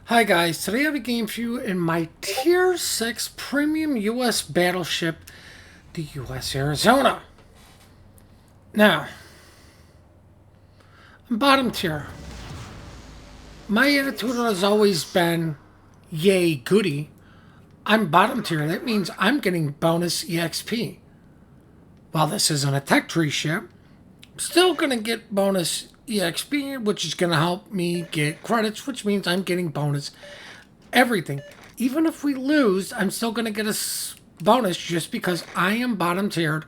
Hi guys, today I have a game for you in my Tier 6 Premium US Battleship, the US Arizona. Now, I'm bottom tier. My attitude has always been, yay goody. I'm bottom tier, that means I'm getting bonus EXP. While this isn't a tech tree ship, I'm still going to get bonus EXP, which is going to help me get credits, which means I'm getting bonus everything. Even if we lose, I'm still going to get a bonus just because I am bottom tiered.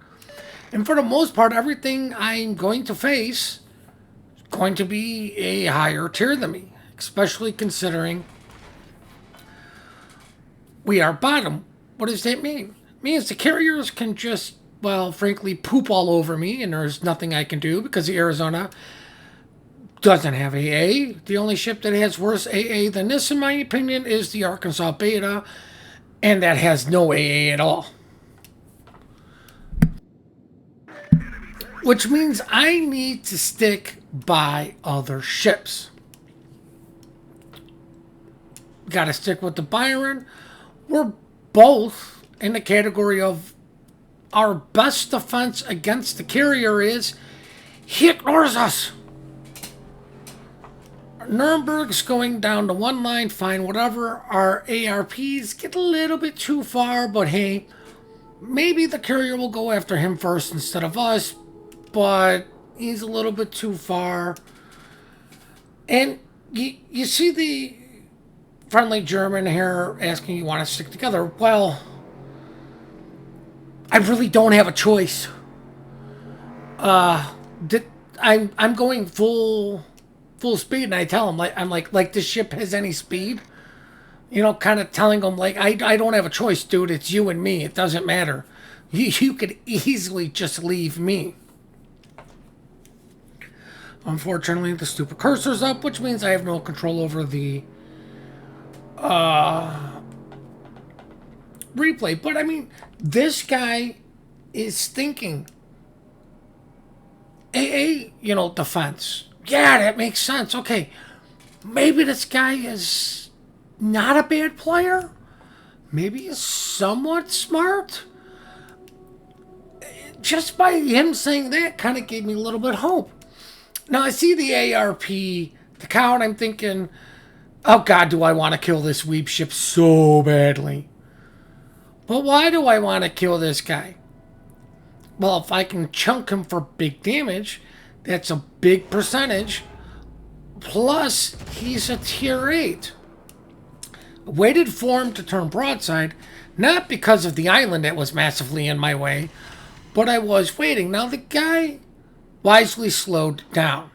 And for the most part, everything I'm going to face is going to be a higher tier than me, especially considering we are bottom. What does that mean? It means the carriers can just, well, frankly, poop all over me, and there's nothing I can do because the Arizona doesn't have AA. The only ship that has worse AA than this, in my opinion, is the Arkansas Beta, and that has no AA at all. Which means I need to stick by other ships. Gotta stick with the Byron. We're both in the category of our best defense against the carrier is he ignores us. Nuremberg's going down to one line, fine, whatever. Our ARPs get a little bit too far, but hey, maybe the carrier will go after him first instead of us, but he's a little bit too far. And you see the friendly German here asking you want to stick together. Well, I really don't have a choice. I'm going full speed, and I tell him I'm like this ship has any speed, kind of telling him like I don't have a choice, dude. It's you and me. It doesn't matter. You could easily just leave me. Unfortunately, the stupid cursor's up, which means I have no control over the replay. But I mean, this guy is thinking AA, defense. Yeah, that makes sense. Okay, maybe this guy is not a bad player. Maybe he's somewhat smart. Just by him saying that kind of gave me a little bit of hope. Now I see the ARP, the cow, and I'm thinking, oh God, do I want to kill this weeb ship so badly? But why do I want to kill this guy? Well, if I can chunk him for big damage, that's a big percentage. Plus, he's a tier 8. Waited for him to turn broadside, not because of the island that was massively in my way, but I was waiting. Now, the guy wisely slowed down.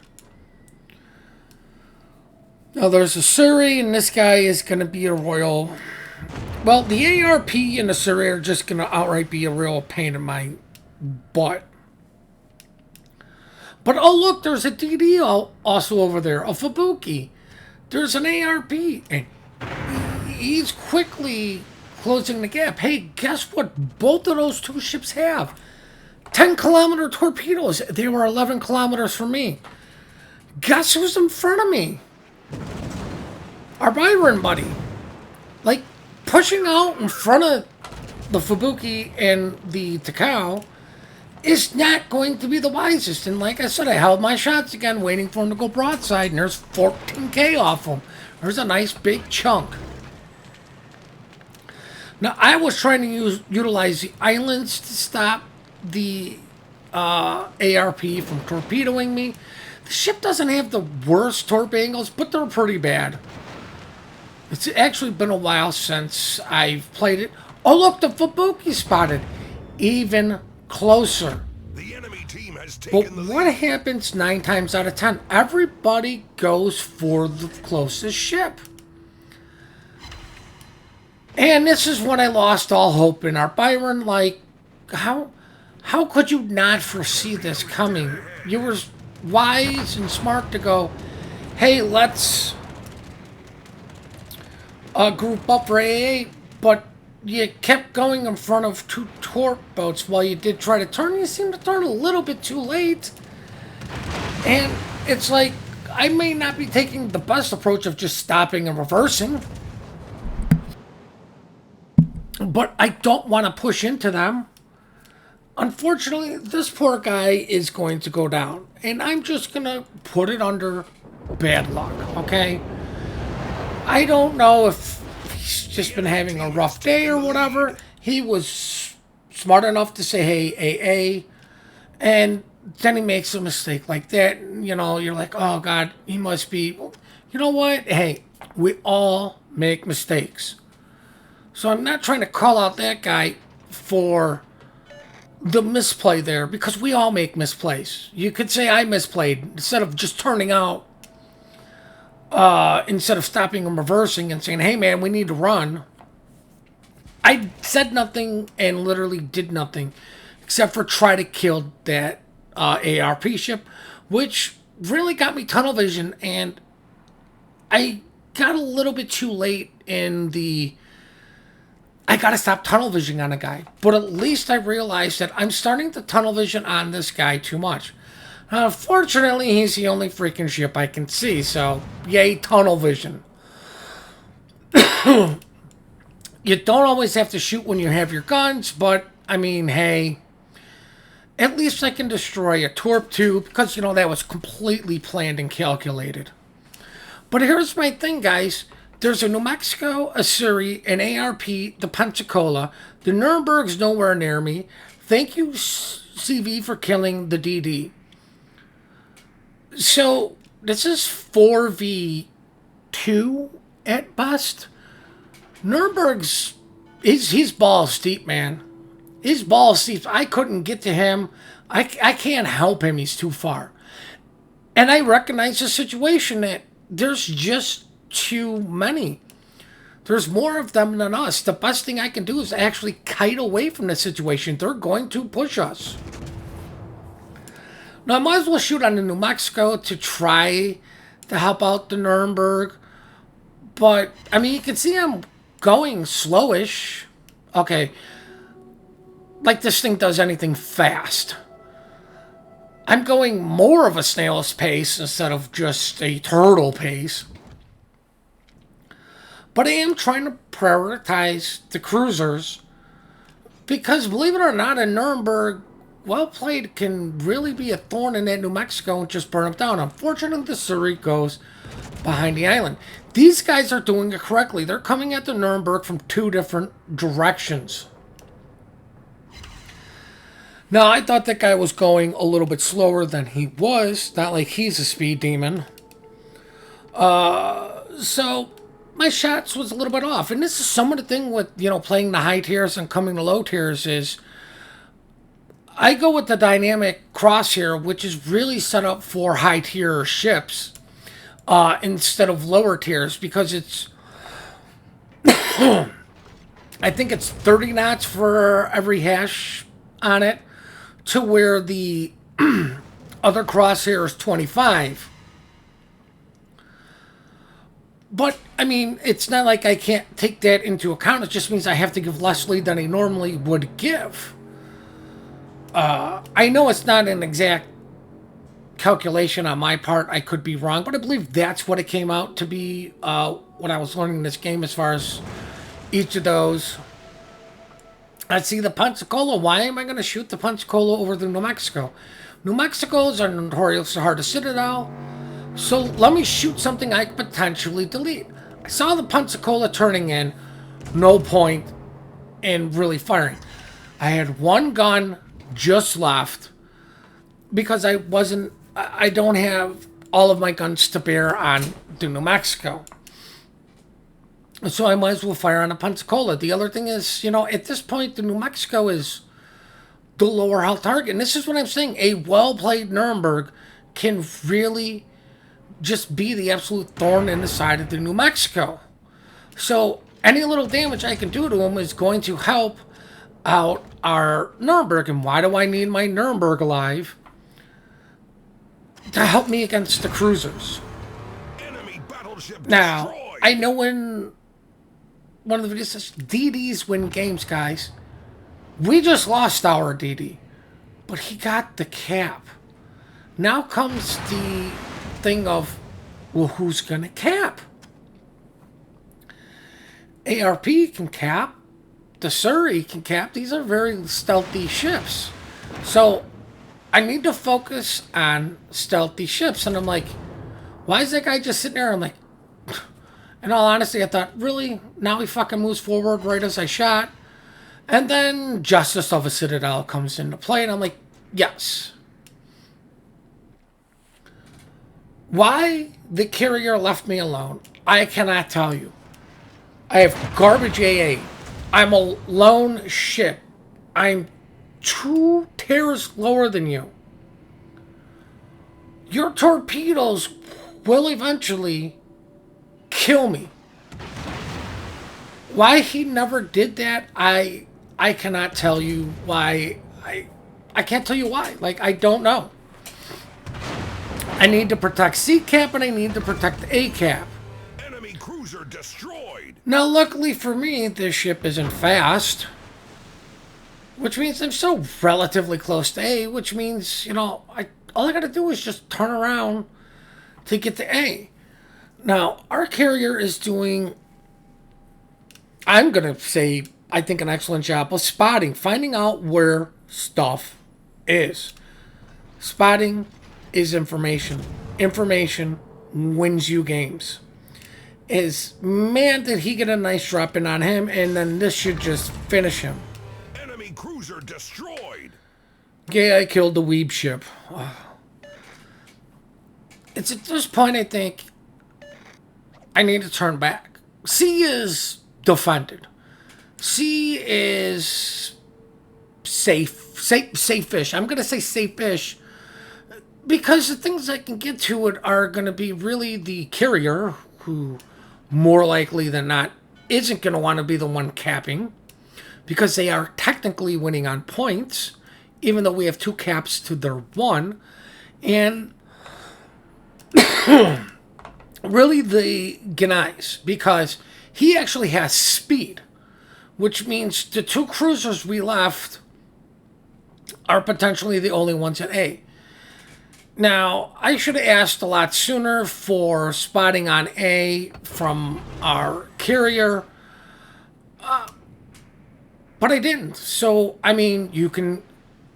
Now, there's a Surrey, and this guy is going to be a royal. Well, the ARP and the Surrey are just going to outright be a real pain in my butt. But oh look, there's a DD also over there, a Fubuki. There's an ARP, and he's quickly closing the gap. Hey, guess what both of those two ships have? 10-kilometer torpedoes. They were 11 kilometers from me. Guess who's in front of me? Our Byron buddy. Like, pushing out in front of the Fubuki and the Takao is not going to be the wisest. And like I said, I held my shots again, waiting for him to go broadside, and there's 14K off him. There's a nice big chunk. Now, I was trying to utilize the islands to stop the ARP from torpedoing me. The ship doesn't have the worst torp angles, but they're pretty bad. It's actually been a while since I've played it. Oh, look, the Fubuki spotted. Even closer. The enemy team has taken But what happens 9 times out of 10? Everybody goes for the closest ship. And this is when I lost all hope in our Byron. Like, how could you not foresee this coming? You were wise and smart to go, hey, let's group up for AA, but you kept going in front of 2 torp boats while you did try to turn. You seemed to turn a little bit too late. And it's like, I may not be taking the best approach of just stopping and reversing, but I don't want to push into them. Unfortunately, this poor guy is going to go down, and I'm just going to put it under bad luck, okay? I don't know if he's just been having a rough day or whatever. He was smart enough to say, hey, AA, and then he makes a mistake like that. You know, you're like, oh, God, he must be... You know what? Hey, we all make mistakes. So I'm not trying to call out that guy for the misplay there, because we all make misplays. You could say I misplayed instead of just turning out, instead of stopping and reversing and saying, hey, man, we need to run. I said nothing and literally did nothing except for try to kill that ARP ship, which really got me tunnel vision, and I got a little bit too late in the... I gotta stop tunnel visioning on a guy. But at least I realized that I'm starting to tunnel vision on this guy too much. Fortunately, he's the only freaking ship I can see, so yay, tunnel vision. You don't always have to shoot when you have your guns, but, I mean, hey, at least I can destroy a torp tube, because, you know, that was completely planned and calculated. But here's my thing, guys. There's a New Mexico, a Surrey, an ARP, the Pensacola. The Nuremberg's nowhere near me. Thank you, CV, for killing the DD. So, this is 4v2 at best. Nuremberg's, he's balls deep, man. He's balls deep. I couldn't get to him. I can't help him. He's too far. And I recognize the situation that there's just too many. There's more of them than us. The best thing I can do is actually kite away from the situation. They're going to push us. Now, I might as well shoot on the New Mexico to try to help out the Nuremberg. But, I mean, you can see I'm going slowish. Okay. Like this thing does anything fast. I'm going more of a snail's pace instead of just a turtle pace. But I am trying to prioritize the cruisers, because believe it or not, in Nuremberg, well played can really be a thorn in that New Mexico and just burn them down. Unfortunately, the Surrey goes behind the island. These guys are doing it correctly. They're coming at the Nuremberg from two different directions. Now, I thought that guy was going a little bit slower than he was. Not like he's a speed demon. So my shots was a little bit off. And this is some of the thing with, you know, playing the high tiers and coming to low tiers is I go with the dynamic crosshair, which is really set up for high tier ships instead of lower tiers, because it's I think it's 30 knots for every hash on it, to where the other crosshair is 25. But, I mean, it's not like I can't take that into account. It just means I have to give less lead than I normally would give. I know it's not an exact calculation on my part. I could be wrong, but I believe that's what it came out to be when I was learning this game, as far as each of those. I see the Pensacola. Why am I going to shoot the Pensacola over the New Mexico? New Mexico's are notoriously hard to citadel. So let me shoot something I could potentially delete. I saw the Pensacola turning in. No point in really firing. I had one gun just left because I don't have all of my guns to bear on the New Mexico. So I might as well fire on a Pensacola. The other thing is, you know, at this point, the New Mexico is the lower health target. And this is what I'm saying. A well-played Nuremberg can really just be the absolute thorn in the side of the New Mexico. So any little damage I can do to him is going to help out our Nuremberg. And why do I need my Nuremberg alive? To help me against the cruisers. Enemy battleship Now, destroyed. I know when one of the videos says DDs win games, guys. We just lost our DD, but he got the cap. Now comes the thing of Well, who's going to cap? ARP can cap. The Surrey can cap. These are very stealthy ships. So I need to focus on stealthy ships. And I'm like, why is that guy just sitting there? I'm like, in all honesty, I thought, really? Now he fucking moves forward right as I shot. And then Justice of a Citadel comes into play. And I'm like, yes. Why the carrier left me alone, I cannot tell you. I have garbage AA. I'm a lone ship. I'm 2 tiers lower than you. Your torpedoes will eventually kill me. Why he never did that, I cannot tell you why. I can't tell you why. Like, I don't know. I need to protect C cap and I need to protect A cap. Enemy cruiser destroyed. Now, luckily for me, this ship isn't fast, which means I'm still relatively close to A, which means, all I gotta do is just turn around to get to A. Now, our carrier is doing, I'm gonna say, I think an excellent job of spotting, finding out where stuff is. Spotting is information. Information wins you games. Man, did he get a nice drop in on him, and then this should just finish him. Enemy cruiser destroyed. Yeah, I killed the weeb ship. It's at this point I think I need to turn back. C is defended. C is safe-ish. I'm going to say safe-ish because the things I can get to it are going to be really the carrier, who more likely than not isn't going to want to be the one capping because they are technically winning on points, even though we have 2 caps to their 1. And really the Ganais, because he actually has speed, which means the 2 cruisers we left are potentially the only ones at A. Now, I should have asked a lot sooner for spotting on A from our carrier, but I didn't. So, I mean, you can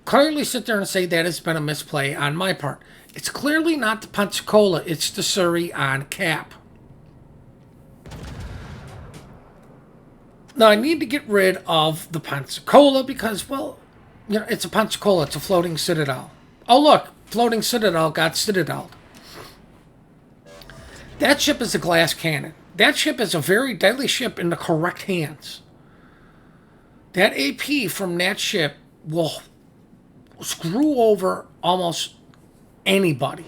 clearly sit there and say that has been a misplay on my part. It's clearly not the Pensacola, it's the Surrey on cap. Now, I need to get rid of the Pensacola because, well, it's a Pensacola, it's a floating citadel. Oh, look. Floating Citadel got citadeled. That ship is a glass cannon. That ship is a very deadly ship in the correct hands. That AP from that ship will screw over almost anybody.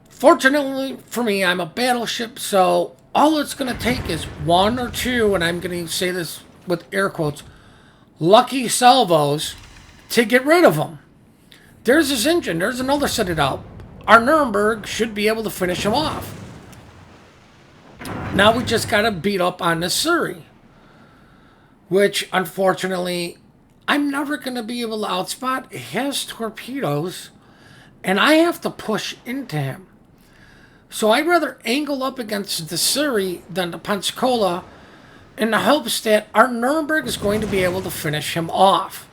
Fortunately for me, I'm a battleship, so all it's going to take is 1 or 2, and I'm going to say this with air quotes, lucky salvos to get rid of them. There's his engine. There's another Citadel. Our Nuremberg should be able to finish him off. Now we just got to beat up on the Surrey, which, unfortunately, I'm never going to be able to outspot. It has torpedoes, and I have to push into him. So I'd rather angle up against the Surrey than the Pensacola in the hopes that our Nuremberg is going to be able to finish him off.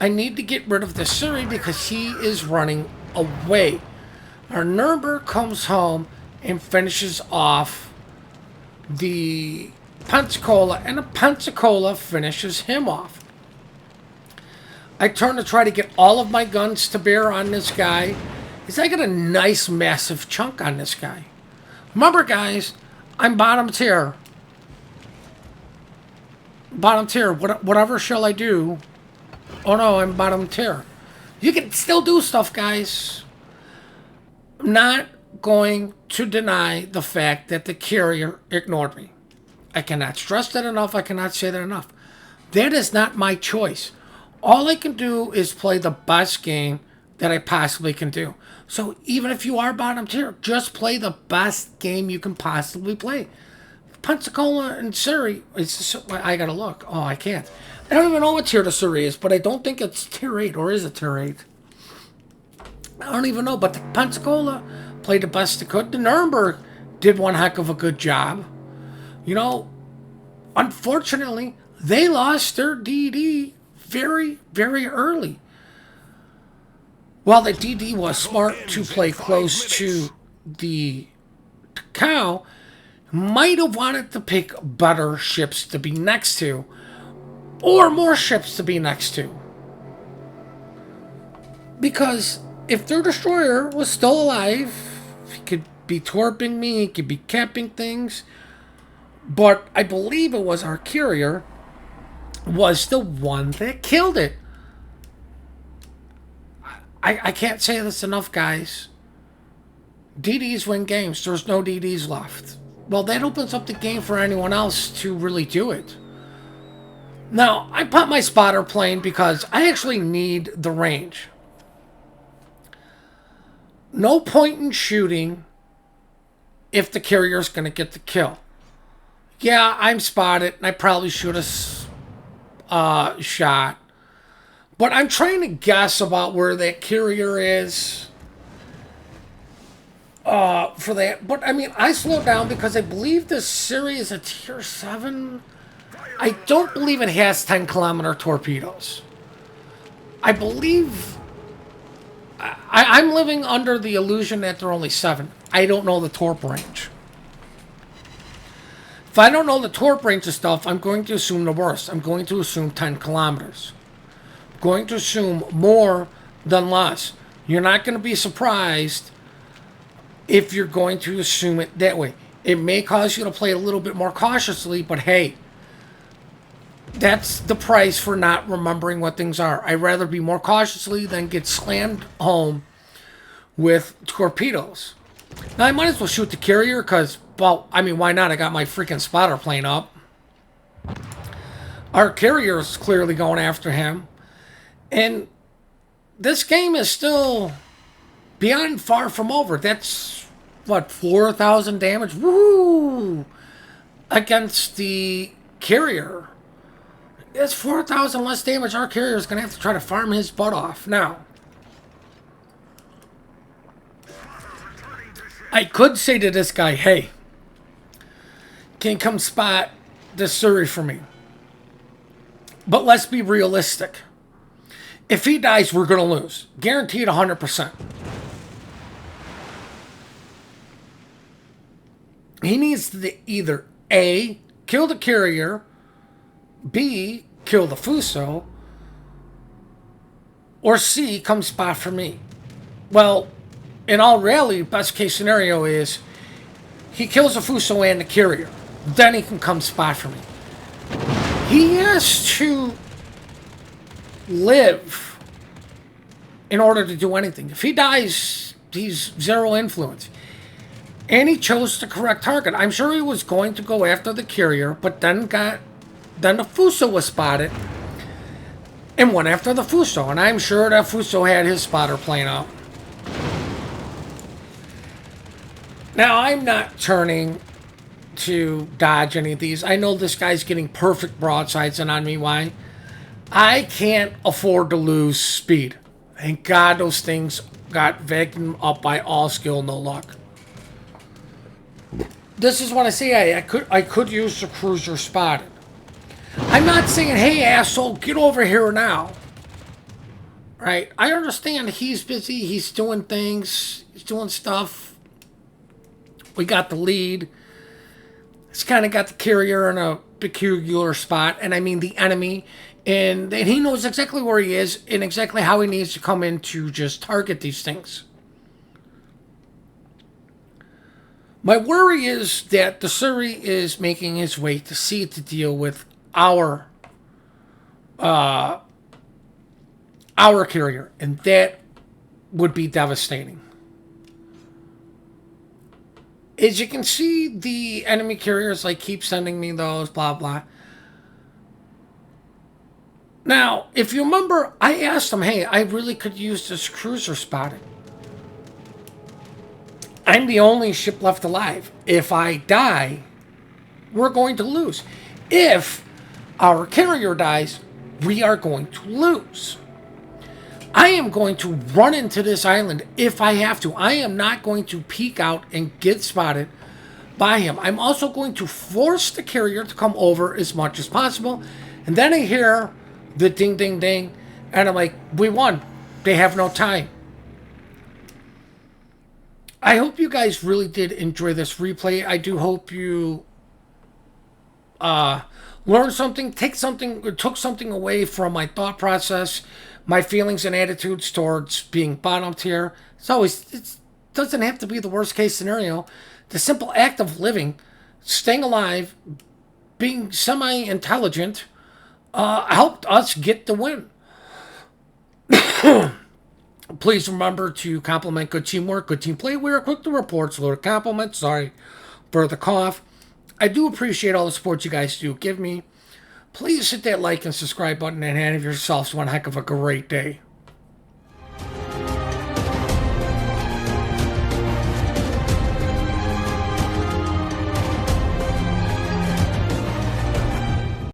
I need to get rid of the Surrey because he is running away. Our Nuremberg comes home and finishes off the Pensacola, and the Pensacola finishes him off. I turn to try to get all of my guns to bear on this guy. I got a nice massive chunk on this guy. Remember, guys, I'm bottom tier. Bottom tier. Whatever shall I do? Oh no, I'm bottom tier. You can still do stuff, guys. I'm not going to deny the fact that the carrier ignored me. I cannot stress that enough. I cannot say that enough. That is not my choice. All I can do is play the best game that I possibly can do. So even if you are bottom tier, just play the best game you can possibly play. Pensacola and Surrey, I gotta look. Oh, I can't. I don't even know what tier the Surrey is, but I don't think it's tier 8, or is it tier 8? I don't even know, but the Pensacola, played the best they could. The Nuremberg did one heck of a good job. You know, unfortunately, they lost their DD very, very early. While the DD was smart to play close to the cow, might have wanted to pick better ships to be next to, or more ships to be next to. Because if their destroyer was still alive, he could be torping me, he could be capping things. But I believe it was our carrier was the one that killed it. I can't say this enough, guys. DDs win games. There's no DDs left. Well, that opens up the game for anyone else to really do it. Now, I put my spotter plane because I actually need the range. No point in shooting if the carrier's going to get the kill. Yeah, I'm spotted, and I probably should have shot. But I'm trying to guess about where that carrier is for that. But, I mean, I slowed down because I believe this series is a tier 7. I don't believe it has 10-kilometer torpedoes. I believe... I'm living under the illusion that they're only 7. I don't know the torp range. If I don't know the torp range of stuff, I'm going to assume the worst. I'm going to assume 10 kilometers. I'm going to assume more than less. You're not going to be surprised if you're going to assume it that way. It may cause you to play a little bit more cautiously, but hey, that's the price for not remembering what things are. I'd rather be more cautiously than get slammed home with torpedoes. Now, I might as well shoot the carrier because, well, I mean, why not? I got my freaking spotter plane up. Our carrier is clearly going after him. And this game is still beyond far from over. That's, what, 4,000 damage? Woo! Against the carrier. It's 4,000 less damage. Our carrier is going to have to try to farm his butt off. Now, I could say to this guy, hey, can you come spot this Surrey for me? But let's be realistic. If he dies, we're going to lose. Guaranteed 100%. He needs to either A, kill the carrier, B, kill the Fuso, or C, come spot for me. Well, in all reality, best case scenario is he kills the Fuso and the carrier. Then he can come spot for me. He has to live in order to do anything. If he dies, he's zero influence. And he chose the correct target. I'm sure he was going to go after the carrier, but then the Fuso was spotted and went after the Fuso. And I'm sure that Fuso had his spotter plane up. Now, I'm not turning to dodge any of these. I know this guy's getting perfect broadsides in on me. Why? I can't afford to lose speed. Thank God those things got vacuumed up by all skill, no luck. This is what I say. I could use the cruiser spotted. I'm not saying, hey, asshole, get over here now. Right? I understand he's busy. He's doing things. He's doing stuff. We got the lead. It's kind of got the carrier in a peculiar spot. And I mean the enemy. And he knows exactly where he is and exactly how he needs to come in to just target these things. My worry is that the Surrey is making his way to sea to deal with our carrier. And that would be devastating. As you can see, the enemy carriers keep sending me those, blah, blah. Now, if you remember, I asked him, hey, I really could use this cruiser spotting. I'm the only ship left alive. If I die, we're going to lose. If our carrier dies, we are going to lose. I am going to run into this island if I have to. I am not going to peek out and get spotted by him. I'm also going to force the carrier to come over as much as possible. And then I hear the ding, ding, ding. And I'm like, we won. They have no time. I hope you guys really did enjoy this replay. I do hope you learned something, took something away from my thought process, my feelings and attitudes towards being bottomed here. It doesn't have to be the worst case scenario. The simple act of living, staying alive, being semi-intelligent, helped us get the win. Please remember to compliment good teamwork, good team play. We are quick to report, so to compliment. Sorry for the cough. I do appreciate all the support you guys do give me. Please hit that like and subscribe button and have yourselves one heck of a great day.